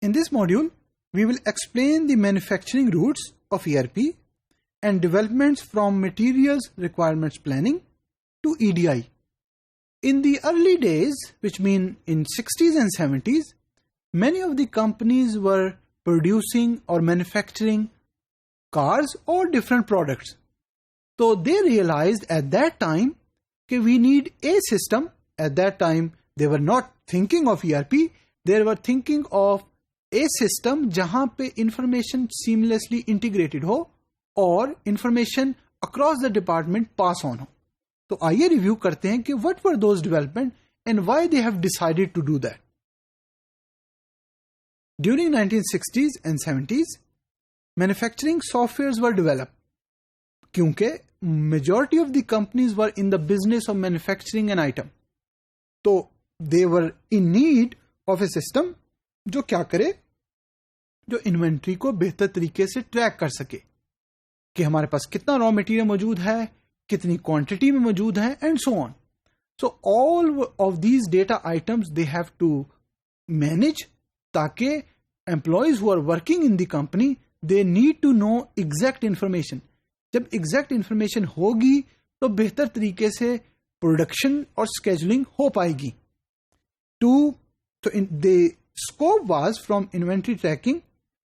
In this module, we will explain the manufacturing routes of ERP and developments from materials requirements planning to EDI. In the early days, which mean in 60s and 70s, many of the companies were producing or manufacturing cars or different products. So they realized at that time that we need a system. At that time, they were not thinking of ERP, they were thinking of a system جہاں پہ information seamlessly integrated ہو اور information across the department pass on ہو. تو آئیے review کرتے ہیں کہ what were those development and why they have decided to do that. During 1960s and 70s, manufacturing softwares were developed. کیونکہ majority of the companies were in the business of manufacturing an item. تو they were in need of a system جو کیا کرے, جو inventory کو بہتر طریقے سے ٹریک کر سکے کہ ہمارے پاس کتنا را مٹیریل موجود ہے, کتنی کوانٹٹی میں موجود ہے, and so on. So all of these data items they have to manage, تاکہ employees who are working in the company they need to know exact information. جب ایگزیکٹ انفارمیشن ہوگی تو بہتر طریقے سے پروڈکشن اور اسکیجولنگ ہو پائے گی. The scope was from inventory tracking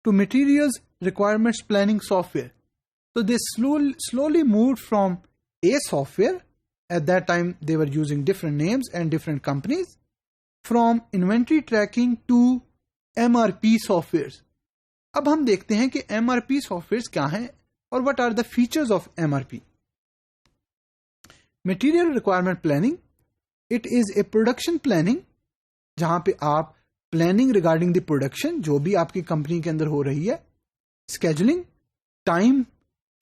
to materials requirements planning software. So they slowly moved from a software. At that time they were using different names and different companies, from inventory tracking to MRP softwares. اب ہم دیکھتے ہیں کہ MRP softwares کیا ہیں اور what are the features of MRP. Material requirement planning, it is a production planning جہاں پہ آپ پلاننگ ریگارڈنگ دی پروڈکشن جو بھی آپ کی کمپنی کے اندر ہو رہی ہے, اسکیجولنگ ٹائم,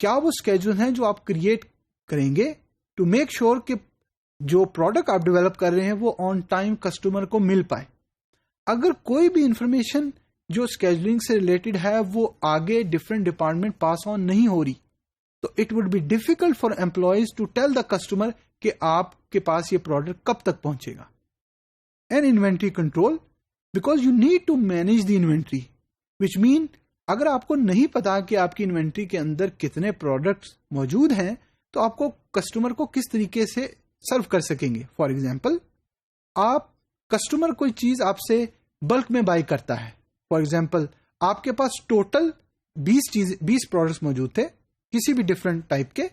کیا وہ اسکیجول ہیں جو آپ کریٹ کریں گے ٹو میک شیور کہ جو پروڈکٹ آپ ڈیولپ کر رہے ہیں وہ آن ٹائم کسٹمر کو مل پائے. اگر کوئی بھی انفارمیشن جو اسکیجولنگ سے ریلیٹڈ ہے وہ آگے ڈفرینٹ ڈپارٹمنٹ پاس آن نہیں ہو رہی تو it would be difficult for employees to tell the customer کہ آپ کے پاس یہ پروڈکٹ کب تک پہنچے گا. And inventory control, because you need to manage the inventory, which mean اگر آپ کو نہیں پتا کہ آپ کی انوینٹری کے اندر کتنے پروڈکٹس موجود ہیں تو آپ کو کسٹمر کو کس طریقے سے سرو کر سکیں گے. فار ایگزامپل, آپ کسٹمر کوئی چیز آپ سے بلک میں بائی کرتا ہے. فار ایگزامپل, آپ کے پاس ٹوٹل 20 پروڈکٹس موجود تھے کسی بھی ڈفرینٹ ٹائپ کے,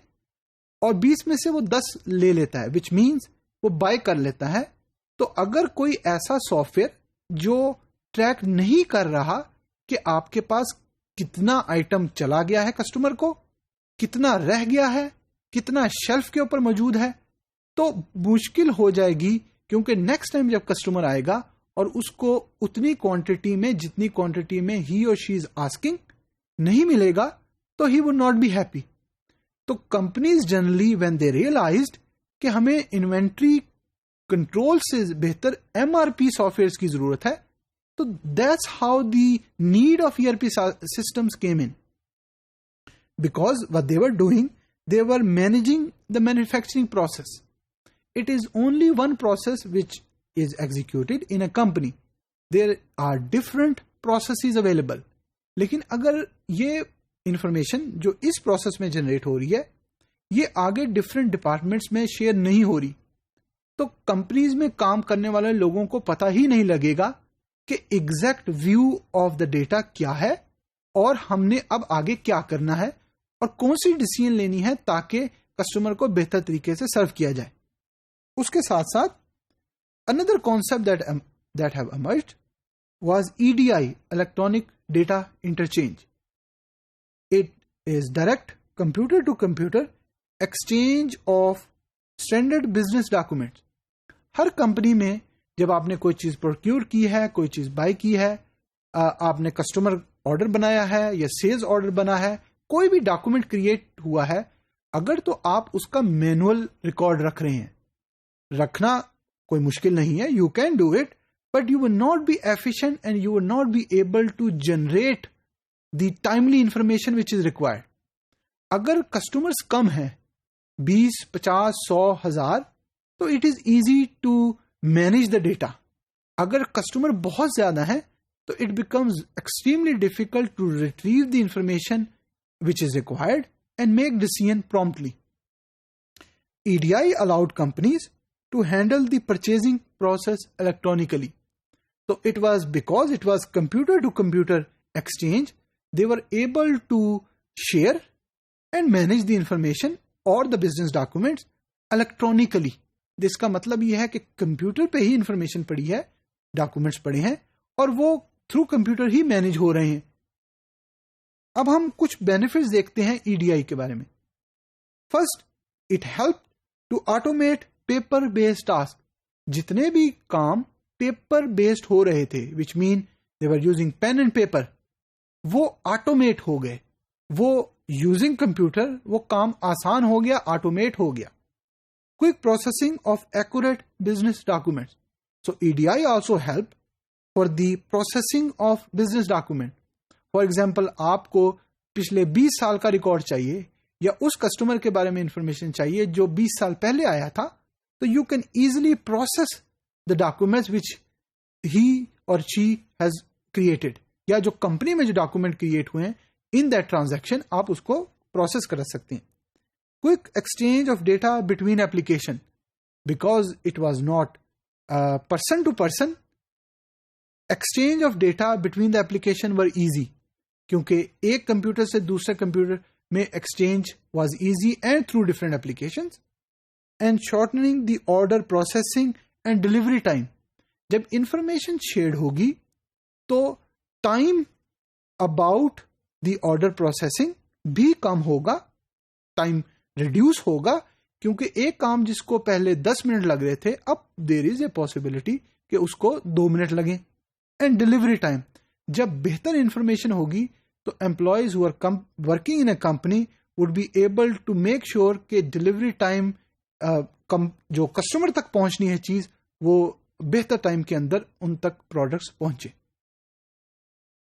اور 20 میں سے وہ 10 لے لیتا ہے, وچ مینس وہ بائی کر لیتا ہے. تو اگر کوئی ایسا سافٹ ویئر جو ٹریک نہیں کر رہا کہ آپ کے پاس کتنا آئٹم چلا گیا ہے کسٹمر کو, کتنا رہ گیا ہے, کتنا شیلف کے اوپر موجود ہے, تو مشکل ہو جائے گی, کیونکہ نیکسٹ ٹائم جب کسٹمر آئے گا اور اس کو اتنی کوانٹٹی میں جتنی کوانٹٹی میں ہی اور شی از آسکنگ نہیں ملے گا تو he would not be happy. تو companies generally when they realized کہ ہمیں انوینٹری کنٹرول سے بہتر MRP سافٹ ویئر کی ضرورت ہے, تو that's how the need of ERP systems came in. Because what they were doing, they were managing the manufacturing process. It is only one process which is executed in a company. There are different processes available. لیکن اگر یہ information جو اس process میں generate ہو رہی ہے یہ آگے different departments میں شیئر نہیں ہو رہی, تو کمپنیز میں کام کرنے والے لوگوں کو پتہ ہی نہیں لگے گا کہ exact view of the data کیا ہے اور ہم نے اب آگے کیا کرنا ہے اور کون سی ڈیسیژن لینی ہے تاکہ کسٹمر کو بہتر طریقے سے سرو کیا جائے. اس کے ساتھ ساتھ another concept that have emerged was EDI, electronic data interchange. It is direct computer to computer exchange of standard business documents. Hare company میں جب آپ نے کوئی چیز پروکیور کی ہے, کوئی چیز بائی کی ہے, آپ نے کسٹمر آرڈر بنایا ہے یا سیلز آرڈر بنا ہے, کوئی بھی ڈاکومنٹ کریٹ ہوا ہے, اگر تو آپ اس کا مینوئل ریکارڈ رکھ رہے ہیں, رکھنا کوئی مشکل نہیں ہے, you can do it, but you will not be efficient and you will not be able to generate the timely information which is required. اگر کسٹمرز کم ہیں 20, 50, 100, 1000 تو it is easy to manage the data. اگر customer بہت زیادہ ہیں تو it becomes extremely difficult to retrieve the information which is required and make decision promptly. EDI allowed companies to handle the purchasing process electronically. So it was because it was computer to computer exchange, they were able to share and manage the information or the business documents electronically. جس کا مطلب یہ ہے کہ computer پہ ہی information پڑی ہے، documents پڑے ہیں اور وہ تھرو کمپیوٹر ہی مینج ہو رہے ہیں. اب ہم کچھ بینیفٹس دیکھتے ہیں EDI کے بارے میں. First, it help to automate paper based task. جتنے بھی کام پیپر بیسڈ ہو رہے تھے which mean they were using pen and paper, وہ آٹومیٹ ہو گئے. وہ یوزنگ کمپیوٹر وہ کام آسان ہو گیا، آٹومیٹ ہو گیا. Quick processing of accurate business documents. So EDI also help for the processing of business document. For example, آپ کو پچھلے 20 سال کا ریکارڈ چاہیے یا اس کسٹمر کے بارے میں انفارمیشن چاہیے جو 20 سال پہلے آیا تھا، تو you can easily process the documents which he or she has created. یا جو کمپنی میں جو ڈاکومنٹ کریٹ ہوئے ہیں in that transaction آپ اس کو پروسیس کر سکتے ہیں. Quick exchange of data between application. Because it was not person to person, exchange of data between the application were easy. کیونکہ ایک کمپیوٹر سے دوسرے کمپیوٹر میں exchange was easy and through different applications. And shortening the order processing and delivery time. جب information share ہوگی تو time about the order processing بھی کم ہوگا، ٹائم ریڈیوس ہوگا، کیونکہ ایک کام جس کو پہلے 10 منٹ لگ رہے تھے اب دیر از اے پاسبلٹی کہ اس کو 2 منٹ لگیں. اینڈ ڈلیوری ٹائم، جب بہتر انفارمیشن ہوگی تو employees who are working in a company would be able to make sure کہ ڈلیوری ٹائم جو کسٹمر تک پہنچنی ہے چیز وہ بہتر ٹائم کے اندر ان تک پروڈکٹس پہنچے.